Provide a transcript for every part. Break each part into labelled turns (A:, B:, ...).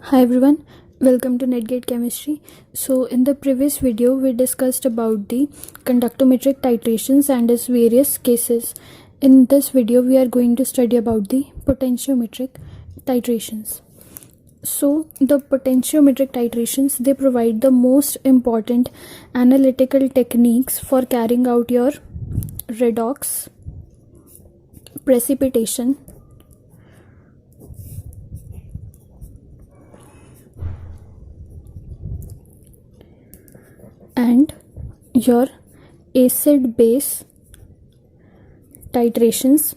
A: Hi everyone, welcome to Netgate Chemistry. So in the previous video we discussed about the conductometric titrations and its various cases. In this video we are going to study about the potentiometric titrations. So the potentiometric titrations, they provide the most important analytical techniques for carrying out your redox, precipitation, and your acid base titrations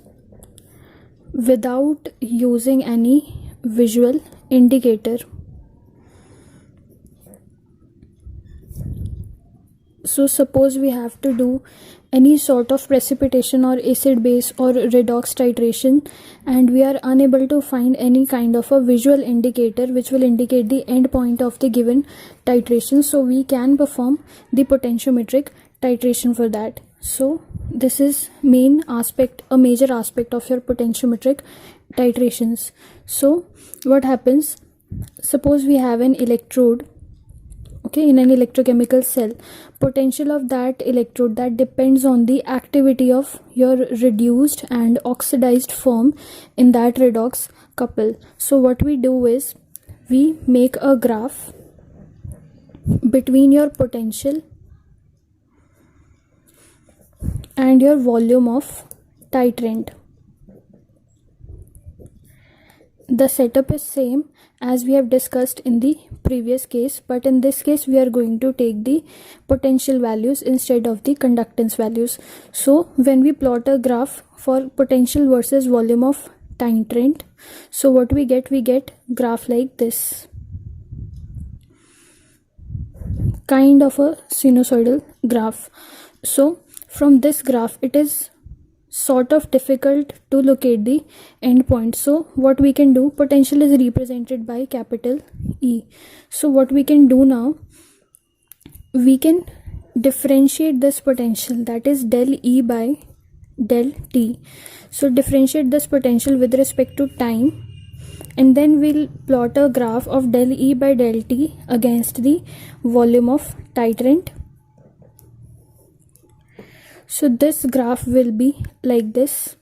A: without using any visual indicator. So suppose we have to do any sort of precipitation or acid base or redox titration and we are unable to find any kind of a visual indicator which will indicate the end point of the given titration, so we can perform the potentiometric titration for that. So this is a major aspect of your potentiometric titrations. So what happens, suppose we have an electrode, in an electrochemical cell. Potential of that electrode, that depends on the activity of your reduced and oxidized form in that redox couple. So what we do is we make a graph between your potential and your volume of titrant. The setup is same as we have discussed in the previous case, but in this case we are going to take the potential values instead of the conductance values. So when we plot a graph for potential versus volume of titrant, so what we get graph like this, kind of a sinusoidal graph. So from this graph it is sort of difficult to locate the endpoint. So what we can do, potential is represented by capital E. So what we can do now, we can differentiate this potential, that is del E by del T. So differentiate this potential with respect to time, and then we'll plot a graph of del E by del T against the volume of titrant. So this graph will be like this,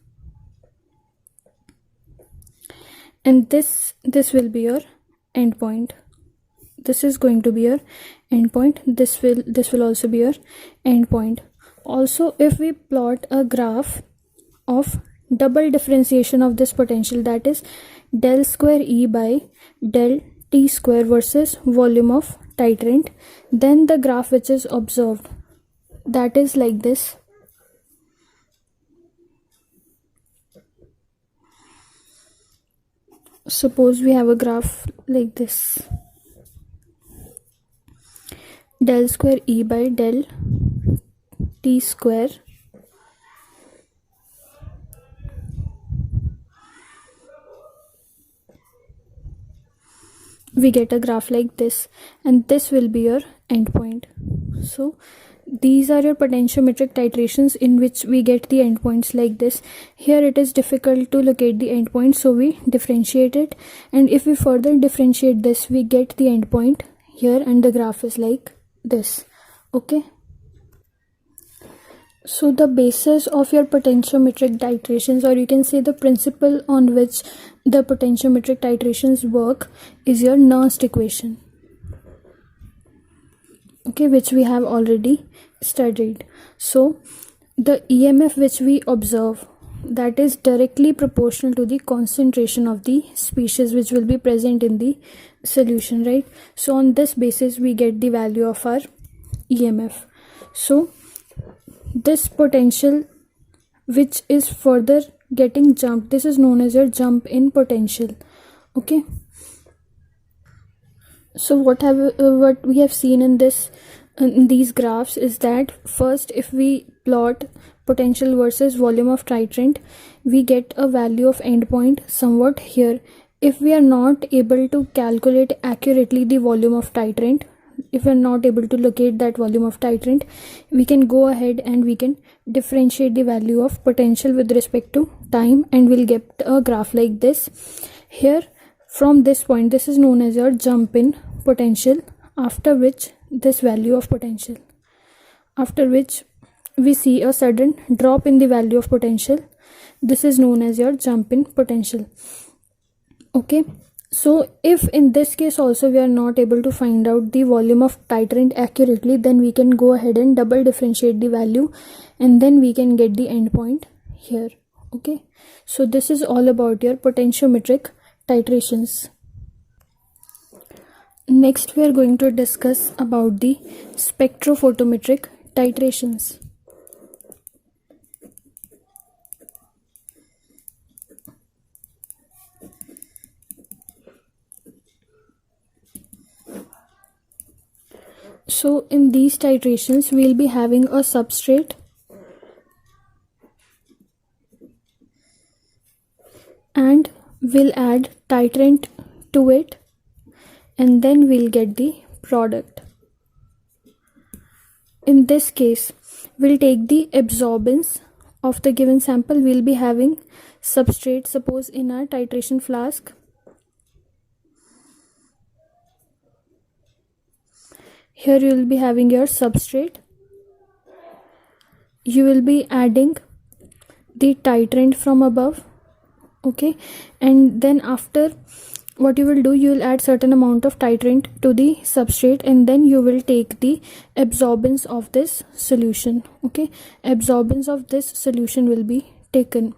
A: and this will be your endpoint. This is going to be your endpoint. This will also be your endpoint. Also, if we plot a graph of double differentiation of this potential, that is del square E by del T square versus volume of titrant, then the graph which is observed, that is like this. Suppose we have a graph like this, del square E by del T square we get a graph like this, and this will be your endpoint. So these are your potentiometric titrations in which we get the endpoints like this. Here it is difficult to locate the endpoint, so we differentiate it, and if we further differentiate this, we get the endpoint here, and the graph is like this. So the basis of your potentiometric titrations, or you can say the principle on which the potentiometric titrations work, is your Nernst equation, which we have already studied. So the EMF which we observe, that is directly proportional to the concentration of the species which will be present in the solution, right? So on this basis we get the value of our EMF. So this potential which is further getting jumped, this is known as your jump in potential. So what we have seen in these graphs is that first, if we plot potential versus volume of titrant, we get a value of endpoint somewhat here. If we are not able to calculate accurately the volume of titrant, if we are not able to locate that volume of titrant, we can go ahead and we can differentiate the value of potential with respect to time, and we'll get a graph like this. Here from this point, this is known as your jump in potential, after which this value of potential, after which we see a sudden drop in the value of potential, this is known as your jump in potential. Okay, so if in this case also we are not able to find out the volume of titrant accurately, then we can go ahead and double differentiate the value, and then we can get the endpoint here. Okay, so this is all about your potentiometric titrations. Next we are going to discuss about the spectrophotometric titrations. So in these titrations we will be having a substrate and we'll add titrant to it, and then we'll get the product. In this case, we'll take the absorbance of the given sample. We'll be having substrate, suppose in our titration flask. Here you will be having your substrate. You will be adding the titrant from above. Okay, and then after, what you will do, you will add certain amount of titrant to the substrate, and then you will take the absorbance of this solution. Okay, absorbance of this solution will be taken,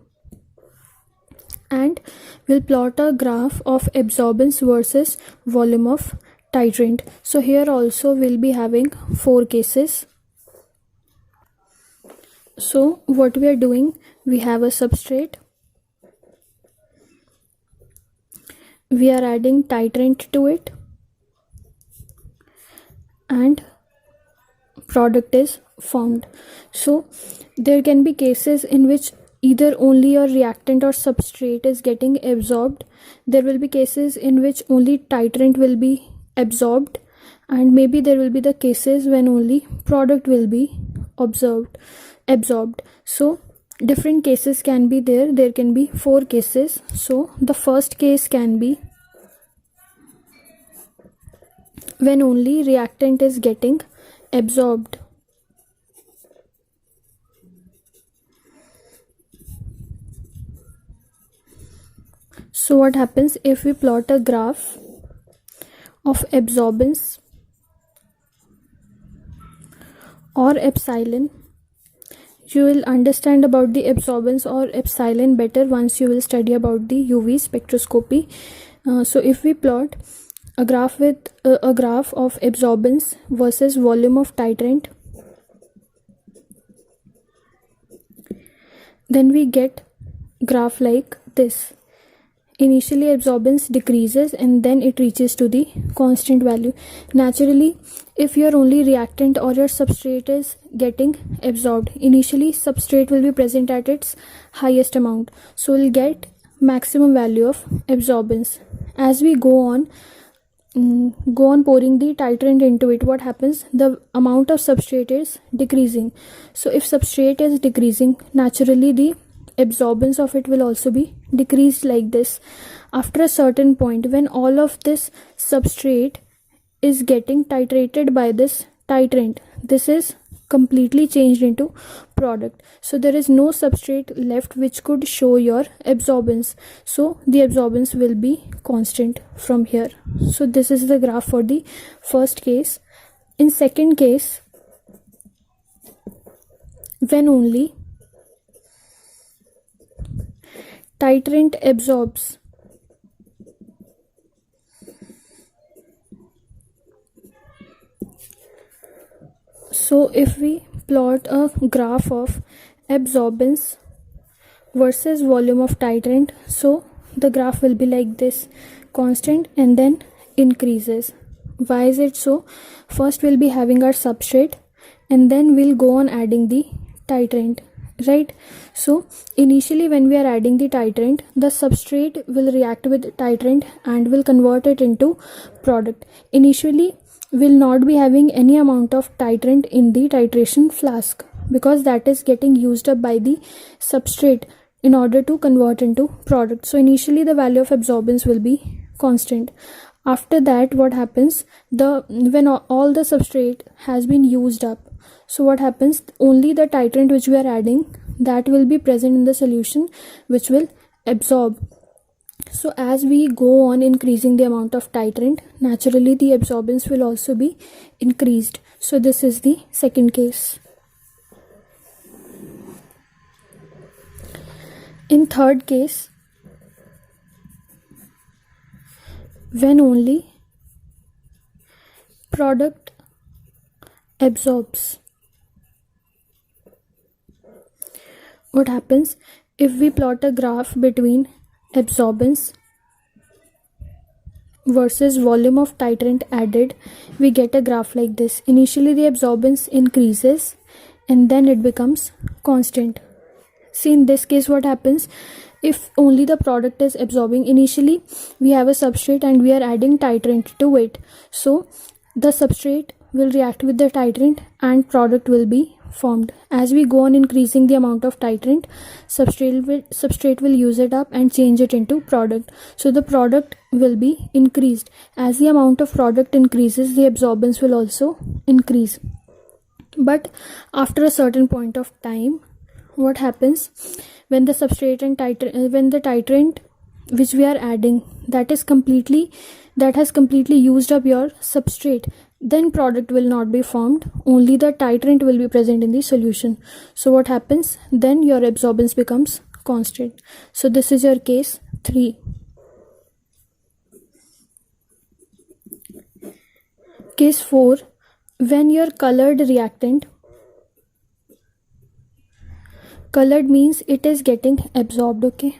A: and we'll plot a graph of absorbance versus volume of titrant. So here also we'll be having 4 cases. So what we are doing, we have a substrate, we are adding titrant to it, and product is formed. So there can be cases in which either only your reactant or substrate is getting absorbed. There will be cases in which only titrant will be absorbed, and maybe there will be the cases when only product will be absorbed. So different cases can be there. There can be 4 cases. So the first case can be when only reactant is getting absorbed. So what happens if we plot a graph of absorbance or epsilon? You will understand about the absorbance or epsilon better once you will study about the UV spectroscopy. So if we plot a graph with a graph of absorbance versus volume of titrant, then we get graph like this. Initially absorbance decreases and then it reaches to the constant value. Naturally, if your only reactant or your substrate is getting absorbed, initially substrate will be present at its highest amount, so we'll get maximum value of absorbance. As we go on pouring the titrant into it, what happens, the amount of substrate is decreasing. So if substrate is decreasing, naturally the absorbance of it will also be decreased like this. After a certain point, when all of this substrate is getting titrated by this titrant, this is completely changed into product. So there is no substrate left which could show your absorbance, so the absorbance will be constant from here. So this is the graph for the first case. In second case, when only titrant absorbs, so if we plot a graph of absorbance versus volume of titrant, so the graph will be like this, constant and then increases. Why is it so? First we'll be having our substrate and then we'll go on adding the titrant, right? So initially when we are adding the titrant, the substrate will react with titrant and will convert it into product. Initially will not be having any amount of titrant in the titration flask because that is getting used up by the substrate in order to convert into product. So initially the value of absorbance will be constant. After that, what happens, when all the substrate has been used up, so what happens, only the titrant which we are adding, that will be present in the solution, which will absorb. So as we go on increasing the amount of titrant, naturally the absorbance will also be increased. So this is the second case. In third case, when only product absorbs, what happens, if we plot a graph between absorbance versus volume of titrant added, we get a graph like this. Initially the absorbance increases and then it becomes constant. See, in this case what happens, if only the product is absorbing, initially we have a substrate and we are adding titrant to it, so the substrate will react with the titrant and product will be formed. As we go on increasing the amount of titrant, substrate will use it up and change it into product, so the product will be increased. As the amount of product increases, the absorbance will also increase. But after a certain point of time, what happens, when the substrate and when the titrant which we are adding, that has completely used up your substrate, then product will not be formed, only the titrant will be present in the solution. So what happens, then your absorbance becomes constant. So this is your case 3. Case 4, when your colored reactant, colored means it is getting absorbed, okay,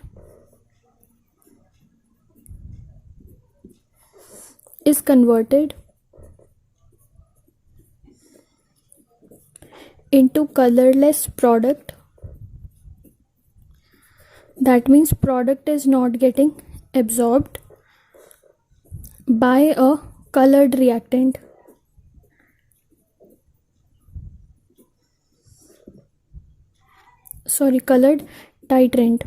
A: is converted into colorless product. That means product is not getting absorbed by a colored reactant. Colored titrant.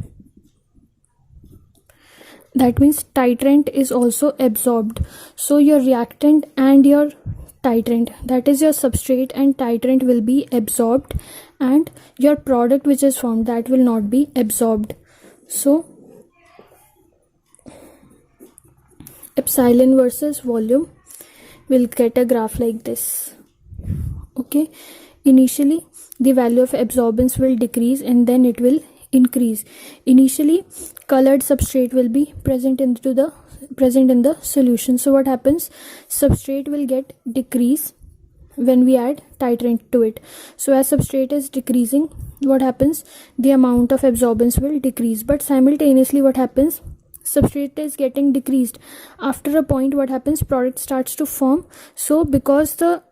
A: That means titrant is also absorbed. So your reactant and your titrant, that is your substrate and titrant, will be absorbed, and your product which is formed, that will not be absorbed. So epsilon versus volume, will get a graph like this, okay. Initially the value of absorbance will decrease and then it will increase. Initially colored substrate will be present in the solution. So what happens, substrate will get decrease when we add titrant to it. So as substrate is decreasing, what happens, the amount of absorbance will decrease. But simultaneously what happens, substrate is getting decreased. After a point, what happens, product starts to form. So because the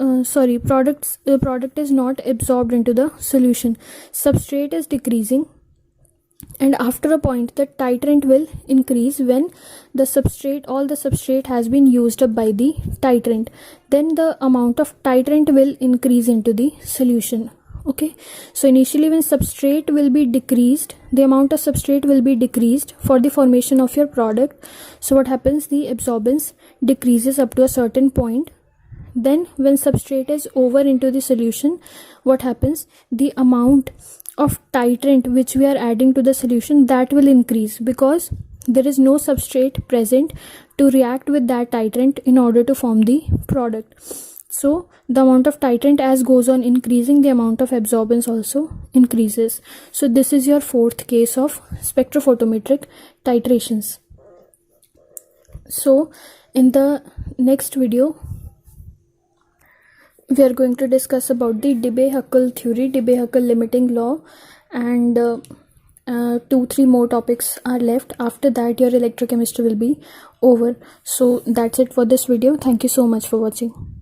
A: product is not absorbed into the solution, substrate is decreasing, and after a point the titrant will increase. When all the substrate has been used up by the titrant, then the amount of titrant will increase into the solution, okay. So initially when substrate will be decreased, the amount of substrate will be decreased for the formation of your product. So what happens, the absorbance decreases up to a certain point. Then when substrate is over into the solution, what happens, the amount of titrant which we are adding to the solution, that will increase, because there is no substrate present to react with that titrant in order to form the product. So the amount of titrant as goes on increasing, the amount of absorbance also increases. So this is your fourth case of spectrophotometric titrations. So in the next video, we are going to discuss about the Debye-Huckel theory, Debye-Huckel limiting law, and 2-3 more topics are left. After that your electrochemistry will be over. So that's it for this video. Thank you so much for watching.